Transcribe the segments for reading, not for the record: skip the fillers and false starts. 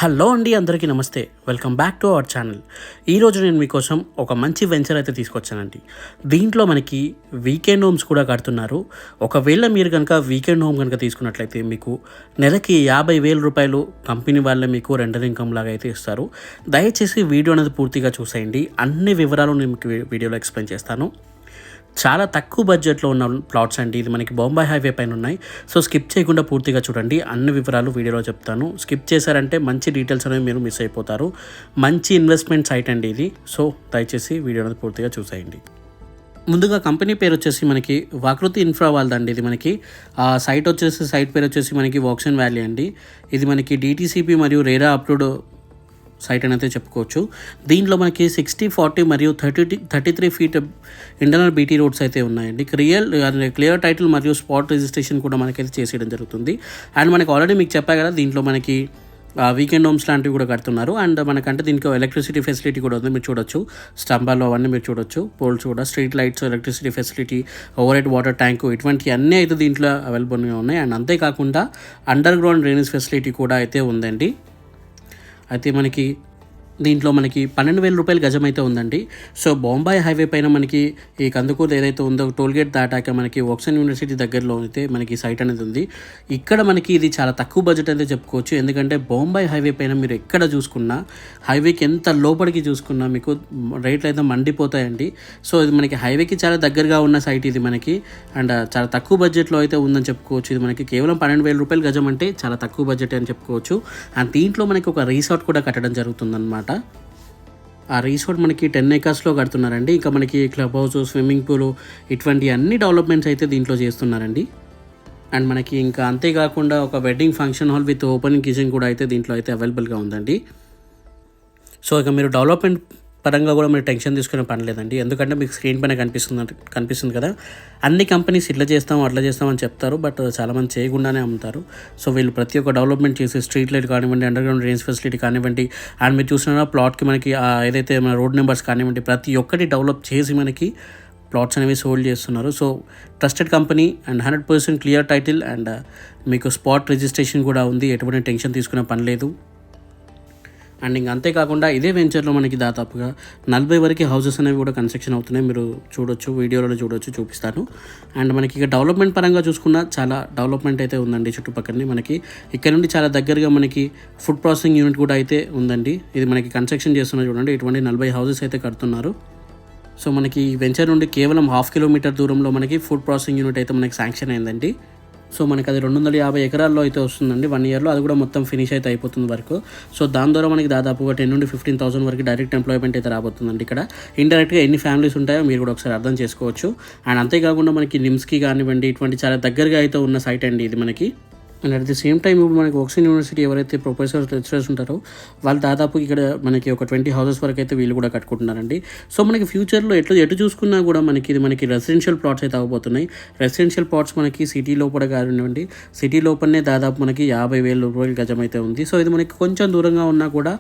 Hello అండి, అందరికీ నమస్తే. Welcome back to our channel. ఈరోజు నేను మీకోసం ఒక మంచి వెంచర్ అయితే తీసుకొచ్చానండి. దీంట్లో మనకి వీకెండ్ హోమ్స్ కూడా కడుతున్నారు. ఒకవేళ మీరు కనుక వీకెండ్ హోమ్ కనుక తీసుకున్నట్లయితే మీకు నెలకి 50,000 రూపాయలు కంపెనీ వాళ్ళే మీకు రెంటల్ ఇన్కమ్ లాగా అయితే ఇస్తారు. దయచేసి వీడియో అనేది పూర్తిగా చూసేయండి. అన్ని వివరాలు నేను మీకు వీడియోలో ఎక్స్ప్లెయిన్ చేస్తాను. చాలా తక్కువ బడ్జెట్లో ఉన్న ప్లాట్స్ అండి. ఇది మనకి బొంబాయి హైవే పైన ఉన్నాయి. సో స్కిప్ చేయకుండా పూర్తిగా చూడండి. అన్ని వివరాలు వీడియోలో చెప్తాను. స్కిప్ చేశారంటే మంచి డీటెయిల్స్ అనేవి మీరు మిస్ అయిపోతారు. మంచి ఇన్వెస్ట్మెంట్ సైట్ అండి ఇది. సో దయచేసి వీడియోని పూర్తిగా చూసేయండి. ముందుగా కంపెనీ పేరు వచ్చేసి మనకి వాకృతి ఇన్ఫ్రా వాళ్ళదండి. ఇది మనకి సైట్ పేరు వచ్చేసి మనకి వాక్సన్ వ్యాలీ అండి. ఇది మనకి DTCP మరియు రేరా అప్రూవ్డ్ సైట్ అని అయితే చెప్పుకోవచ్చు. దీంట్లో మనకి 60, 40 మరియు 33 ఫీట్ ఇంటర్నల్ BT రోడ్స్ అయితే ఉన్నాయండి. క్లియర్ టైటిల్ మరియు స్పాట్ రిజిస్ట్రేషన్ కూడా మనకైతే చేసేయడం జరుగుతుంది. అండ్ మనకి ఆల్రెడీ మీకు చెప్పా కదా, దీంట్లో మనకి వీకెండ్ హోమ్స్ లాంటివి కూడా కడుతున్నారు. అండ్ మనకంటే దీనికి ఎలక్ట్రిసిటీ ఫెసిలిటీ కూడా ఉంది. మీరు చూడొచ్చు, స్తంభాలు అవన్నీ మీరు చూడొచ్చు, పోల్స్ కూడా, street lights, electricity facility, over head water tank, ఇటువంటి అన్నీ అయితే దీంట్లో అవైలబుల్గా ఉన్నాయి. అండ్ అంతేకాకుండా అండర్ గ్రౌండ్ డ్రైనేజ్ ఫెసిలిటీ కూడా అయితే ఉందండి. అయితే మనకి దీంట్లో మనకి 12,000 రూపాయల గజం అయితే ఉందండి. సో బొంబాయి హైవే పైన మనకి ఈ కందుకూరు ఏదైతే ఉందో టోల్గేట్ దాటాక మనకి వాక్సన్ యూనివర్సిటీ దగ్గరలో అయితే మనకి సైట్ అనేది ఉంది. ఇక్కడ మనకి ఇది చాలా తక్కువ బడ్జెట్ అయితే చెప్పుకోవచ్చు. ఎందుకంటే బొంబాయి హైవే పైన మీరు ఎక్కడ చూసుకున్నా, హైవేకి ఎంత లోపలికి చూసుకున్నా మీకు రేట్లు అయితే మండిపోతాయండి. సో ఇది మనకి హైవేకి చాలా దగ్గరగా ఉన్న సైట్ ఇది మనకి. అండ్ చాలా తక్కువ బడ్జెట్లో అయితే ఉందని చెప్పుకోవచ్చు. ఇది మనకి కేవలం 12,000 రూపాయల గజం అంటే చాలా తక్కువ బడ్జెట్ అని చెప్పుకోవచ్చు. అండ్ దీంట్లో మనకి ఒక రిసార్ట్ కూడా కట్టడం జరుగుతుందన్నమాట. ఆ రిసార్ట్ మనకి 10 acres కడుతున్నారండి. ఇంకా మనకి క్లబ్ హౌస్, స్విమ్మింగ్ పూల్, ఇటువంటి అన్ని డెవలప్మెంట్స్ అయితే దీంట్లో చేస్తున్నారండి. అండ్ మనకి ఇంకా అంతేకాకుండా ఒక wedding function hall with open kitchen కూడా అయితే దీంట్లో అయితే అవైలబుల్గా ఉందండి. సో ఇక మీరు డెవలప్మెంట్ పరంగా కూడా మీరు టెన్షన్ తీసుకునే పని లేదండి. ఎందుకంటే మీకు స్క్రీన్ పైన కనిపిస్తుంది కదా, అన్ని కంపెనీస్ ఇట్లా చేస్తాం అట్లా చేస్తామని చెప్తారు, బట్ చాలామంది చేయకుండానే అమ్ముతారు. సో వీళ్ళు ప్రతి ఒక్క డెవలప్మెంట్ చేసి స్ట్రీట్ లైట్ కానివ్వండి, అండర్ గ్రౌండ్ డ్రైనేజ్ ఫెసిలిటీ కానివ్వండి, అండ్ మీరు చూసిన ప్లాట్కి మనకి ఏదైతే మన రోడ్ నెంబర్స్ కానివ్వండి, ప్రతి ఒక్కటి డెవలప్ చేసి మనకి ప్లాట్స్ అనేవి సోల్డ్ చేస్తున్నారు. So trusted company and 100% clear title and మీకు స్పాట్ రిజిస్ట్రేషన్ కూడా ఉంది. ఎటువంటి టెన్షన్ తీసుకునే పని లేదు. అండ్ ఇంకా అంతేకాకుండా ఇదే వెంచర్లో మనకి దాదాపుగా 40 వరకు హౌసెస్ అనేవి కూడా కన్స్ట్రక్షన్ అవుతున్నాయి. మీరు చూడొచ్చు, వీడియోలో చూపిస్తాను. అండ్ మనకి ఇక డెవలప్మెంట్ పరంగా చూసుకున్నా చాలా డెవలప్మెంట్ అయితే ఉందండి. చుట్టుపక్కల మనకి ఇక్కడ నుండి చాలా దగ్గరగా మనకి ఫుడ్ ప్రాసెసింగ్ యూనిట్ కూడా అయితే ఉందండి. ఇది మనకి కన్స్ట్రక్షన్ చేస్తున్నారు చూడండి. ఇటువంటి 40 హౌసెస్ అయితే కడుతున్నారు. సో మనకి వెంచర్ నుండి కేవలం 1/2 కిలోమీటర్ దూరంలో మనకి ఫుడ్ ప్రాసెసింగ్ యూనిట్ అయితే మనకి శాంక్షన్ అయిందండి. సో మనకి అది 250 ఎకరాల్లో అయితే వస్తుందండి 1 yearలో. అది కూడా మొత్తం ఫినిష్ అయితే అయిపోతుంది వర్క్. సో దాని ద్వారా మనకి దాదాపుగా 10 నుండి 15,000 వరకు డైరెక్ట్ ఎంప్లాయ్మెంట్ అయితే రాబోతుందండి. ఇక్కడ ఇండైరెక్ట్గా ఎన్ని ఫ్యామిలీస్ ఉంటాయో మీరు కూడా ఒకసారి అర్థం చేసుకోవచ్చు. అండ్ అంతేకాకుండా మనకి నిమ్స్కి కానివ్వండి, ఇటువంటి చాలా దగ్గరగా అయితే ఉన్న సైట్ అండి ఇది మనకి. And at the same time ఇప్పుడు మనకి వాక్సన్ యూనివర్సిటీ ఎవరైతే ప్రొఫెసర్స్, లెక్చరర్స్ ఉంటారో వాళ్ళు దాదాపు ఇక్కడ మనకి ఒక 20 హౌసెస్ వరకు అయితే వీళ్ళు కూడా కట్టుకుంటున్నారండి. సో మనకి ఫ్యూచర్లో ఎటు చూసుకున్నా కూడా మనకి రెసిడెన్షియల్ ప్లాట్స్ అయితే అవ్వబోతున్నాయి. రెసిడెన్షియల్ ప్లాట్స్ మనకి సిటీ లోపల కానివ్వండి, సిటీ లోపలనే దాదాపు మనకి 50,000 రూపాయల గజం అయితే ఉంది. సో ఇది మనకి కొంచెం దూరంగా ఉన్నా కూడా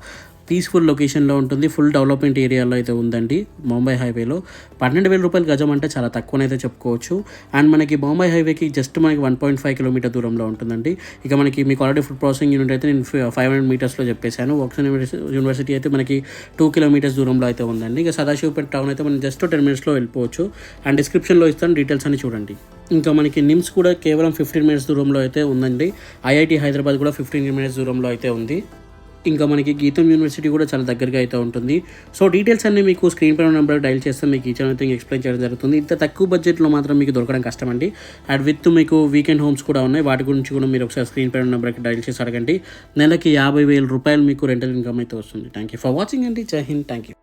పీస్ఫుల్ లొకేషన్లో ఉంటుంది. ఫుల్ డెవలప్మెంట్ ఏరియాలో అయితే ఉందండి బొంబాయి హైవేలో. 12,000 రూపాయల గజం అంటే చాలా తక్కువనైతే చెప్పుకోవచ్చు. అండ్ మనకి బొంబాయి హైవేకి జస్ట్ మనకి 1.5 కిలోమీటర్ దూరంలో ఉంటుందండి. ఇక మనకి మీకు ఆల్రెడీ ఫుడ్ ప్రాసెసింగ్ యూనిట్ అయితే నేను 500 మీటర్స్లో చెప్పేశాను. వాక్సన్ యూనివర్సిటీ అయితే మనకి 2 kilometers దూరంలో అయితే ఉందండి. ఇక సదాశివపేట టౌన్ అయితే మనం జస్ట్ 10 minutesలో వెళ్ళిపోవచ్చు. అండ్ డిస్క్రిప్షన్లో ఇస్తాను, డీటెయిల్స్ అని చూడండి. ఇంకా మనకి నిమ్స్ కూడా కేవలం 15 minutes దూరంలో అయితే ఉందండి. IIT హైదరాబాద్ కూడా 15 minutes దూరంలో అయితే ఉంది. ఇంకా మనకి గీతం యూనివర్సిటీ కూడా చాలా దగ్గరగా అయితే ఉంటుంది. సో డీటెయిల్స్ అన్నీ మీకు స్క్రీన్ పైన నెంబర్ డైల్ చేస్తే మీకు ఈచ్ అండ్ థింగ్ ఎక్స్ప్లెయిన్ చేయడం జరుగుతుంది. ఇంత తక్కువ బడ్జెట్లో మాత్రం మీకు దొరకడం కష్టం అండి. అండ్ విత్ మీకు వీకెండ్ హోమ్స్ కూడా ఉన్నాయి. వాటి గురించి కూడా మీరు ఒకసారి స్క్రీన్ పైన నెంబర్కి డైల్ చేసి అడగండి. నెలకి 50,000 రూపాయలు మీకు రెంటల్ ఇన్కమ్ అయితే వస్తుంది. థ్యాంక్ యూ ఫర్ వాచింగ్ అండి. జై హింద్. Thank you.